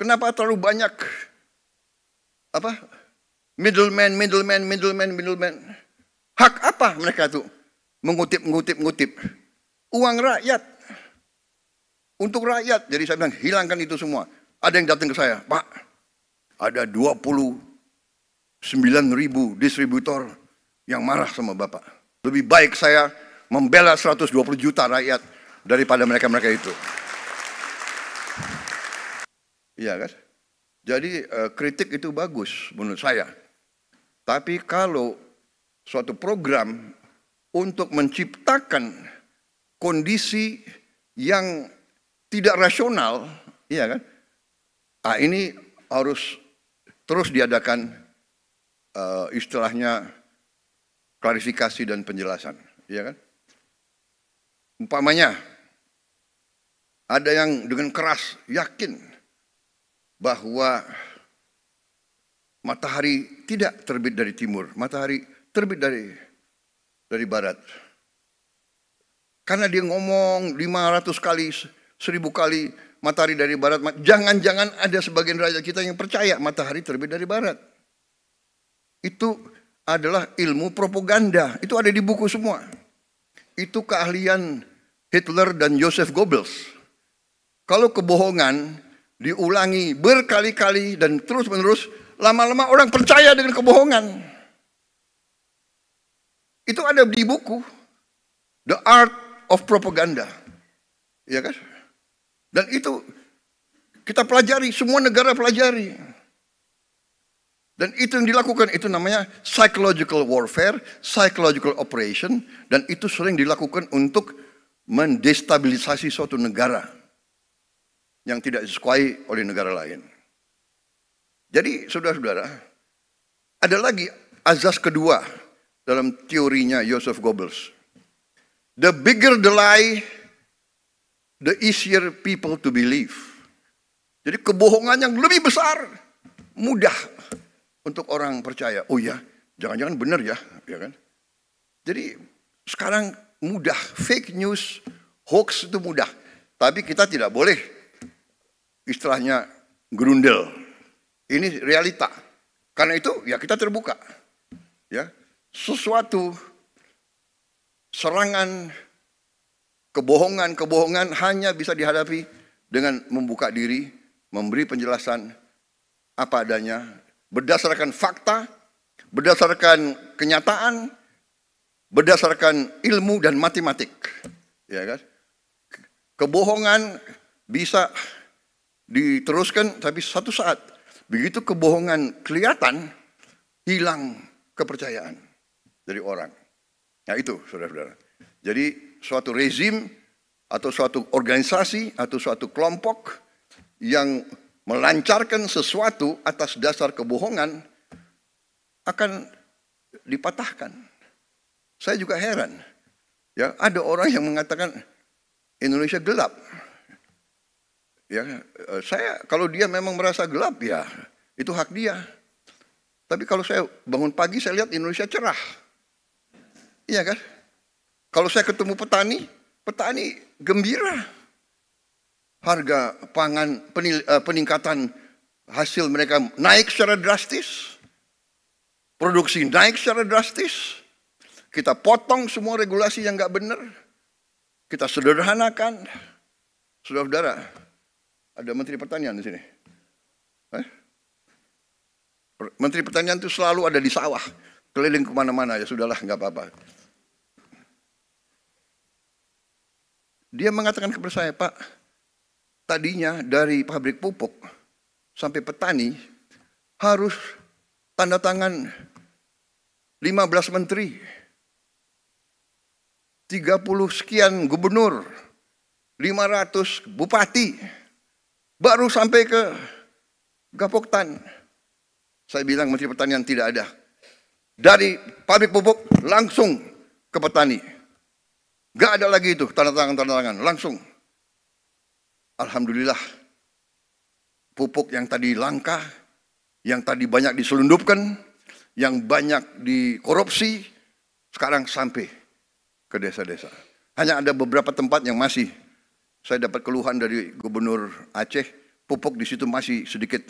Kenapa terlalu banyak middleman? Hak apa mereka tuh mengutip uang rakyat untuk rakyat? Jadi saya bilang hilangkan itu semua. Ada yang datang ke saya, Pak, ada 29.000 distributor yang marah sama Bapak. Lebih baik saya membela 120 juta rakyat daripada mereka-mereka itu. Iya kan? Jadi kritik itu bagus menurut saya. Tapi kalau suatu program untuk menciptakan kondisi yang tidak rasional, iya kan? Nah, ini harus terus diadakan istilahnya klarifikasi dan penjelasan, iya kan? Umpamanya ada yang dengan keras yakin bahwa matahari tidak terbit dari timur, matahari terbit dari barat. Karena dia ngomong 500 kali, 1000 kali matahari dari barat, jangan-jangan ada sebagian rakyat kita yang percaya matahari terbit dari barat. Itu adalah ilmu propaganda, itu ada di buku semua. Itu keahlian Hitler dan Joseph Goebbels. Kalau kebohongan diulangi berkali-kali dan terus-menerus, lama-lama orang percaya dengan kebohongan. Itu ada di buku The Art of Propaganda, ya kan? Dan itu kita pelajari, semua negara pelajari. Dan itu yang dilakukan, itu namanya psychological warfare, psychological operation, dan itu sering dilakukan untuk mendestabilisasi suatu negara yang tidak disukai oleh negara lain. Jadi saudara-saudara, ada lagi azas kedua dalam teorinya Joseph Goebbels. The bigger the lie, the easier people to believe. Jadi kebohongan yang lebih besar, mudah untuk orang percaya. Oh ya, jangan-jangan benar ya, ya kan? Jadi sekarang mudah, fake news, hoax itu mudah. Tapi kita tidak boleh istilahnya gerundel. Ini realita. Karena itu ya kita terbuka. Ya, sesuatu serangan kebohongan hanya bisa dihadapi dengan membuka diri, memberi penjelasan apa adanya, berdasarkan fakta, berdasarkan kenyataan, berdasarkan ilmu dan matematik. Ya kan? Kebohongan bisa diteruskan, tapi satu saat begitu kebohongan kelihatan, hilang kepercayaan dari orang. Nah itu saudara-saudara. Jadi suatu rezim atau suatu organisasi atau suatu kelompok yang melancarkan sesuatu atas dasar kebohongan akan dipatahkan. Saya juga heran. Ya, ada orang yang mengatakan Indonesia gelap. Ya, saya kalau dia memang merasa gelap ya itu hak dia. Tapi kalau saya bangun pagi saya lihat Indonesia cerah. Iya kan? Kalau saya ketemu petani gembira. Harga pangan, peningkatan hasil mereka naik secara drastis. Produksi naik secara drastis. Kita potong semua regulasi yang nggak benar. Kita sederhanakan. Saudara-saudara, ada Menteri Pertanian di sini. Menteri Pertanian itu selalu ada di sawah. Keliling kemana-mana, ya sudahlah, nggak apa-apa. Dia mengatakan kepada saya, Pak, tadinya dari pabrik pupuk sampai petani harus tanda tangan 15 menteri, 30 sekian gubernur, 500 bupati, baru sampai ke Gapoktan. Saya bilang Menteri Pertanian tidak ada. Dari pabrik pupuk langsung ke petani. Gak ada lagi itu tanda tangan, langsung. Alhamdulillah, pupuk yang tadi langka, yang tadi banyak diselundupkan, yang banyak dikorupsi, sekarang sampai ke desa-desa. Hanya ada beberapa tempat yang masih. Saya dapat keluhan dari Gubernur Aceh, pupuk di situ masih sedikit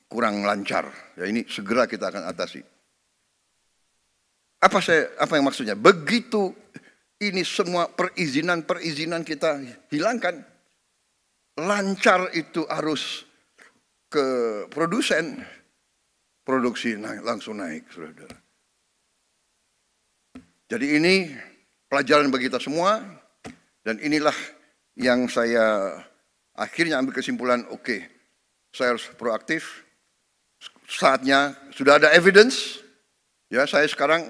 kurang lancar. Ya, ini segera kita akan atasi. Apa yang maksudnya? Begitu ini semua perizinan kita hilangkan, lancar itu arus ke produsen, produksi langsung naik, saudara. Jadi ini pelajaran bagi kita semua, dan inilah yang saya akhirnya ambil kesimpulan, oke, saya harus proaktif. Saatnya sudah ada evidence, ya saya sekarang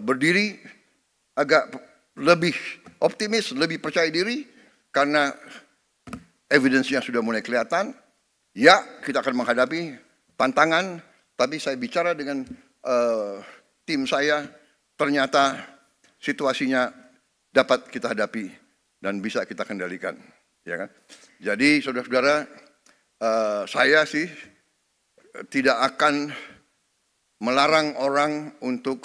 berdiri agak lebih optimis, lebih percaya diri karena evidence-nya sudah mulai kelihatan. Ya, kita akan menghadapi tantangan, tapi saya bicara dengan tim saya, ternyata situasinya dapat kita hadapi dan bisa kita kendalikan, ya kan? Jadi saudara-saudara, saya sih tidak akan melarang orang untuk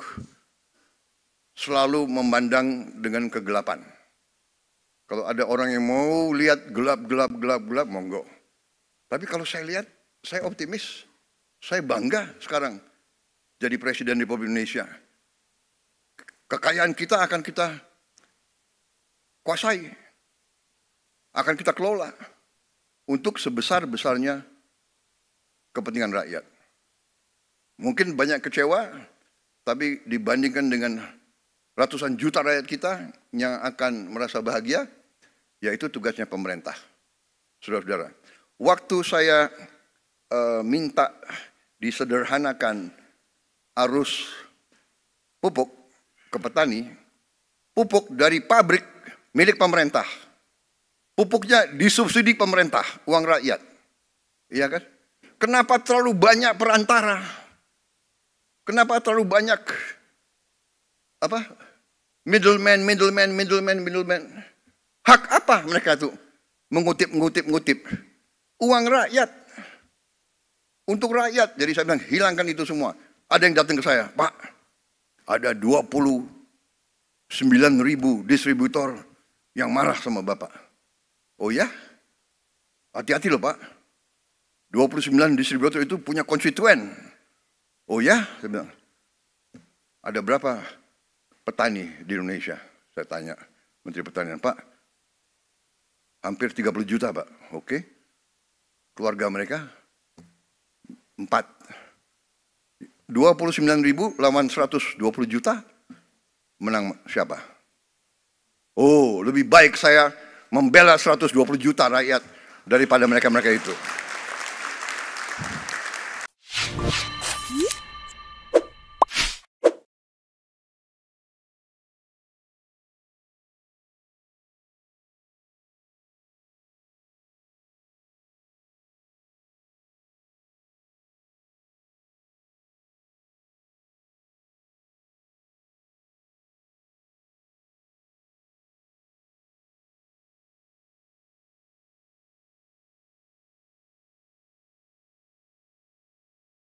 selalu memandang dengan kegelapan. Kalau ada orang yang mau lihat gelap, monggo. Tapi kalau saya lihat, saya optimis, saya bangga sekarang jadi Presiden Republik Indonesia. Kekayaan kita akan kita kuasai, akan kita kelola untuk sebesar-besarnya kepentingan rakyat. Mungkin banyak kecewa, tapi dibandingkan dengan ratusan juta rakyat kita yang akan merasa bahagia, yaitu tugasnya pemerintah. Saudara-saudara, waktu saya minta disederhanakan arus pupuk ke petani, pupuk dari pabrik milik pemerintah, pupuknya disubsidi pemerintah, uang rakyat, iya kan? Kenapa terlalu banyak perantara? Kenapa terlalu banyak middleman? Hak apa mereka tuh mengutip uang rakyat untuk rakyat? Jadi saya bilang hilangkan itu semua. Ada yang datang ke saya, Pak, ada 29.000 distributor yang marah sama Bapak. Oh ya? Hati-hati loh Pak. 29 distributor itu punya konstituen. Oh ya? Saya bilang. Ada berapa petani di Indonesia? Saya tanya Menteri Pertanian, Pak. Hampir 30 juta Pak. Oke. Keluarga mereka 4. 29.000 lawan 120 juta. Menang siapa? Oh, lebih baik saya membela 120 juta rakyat daripada mereka-mereka itu.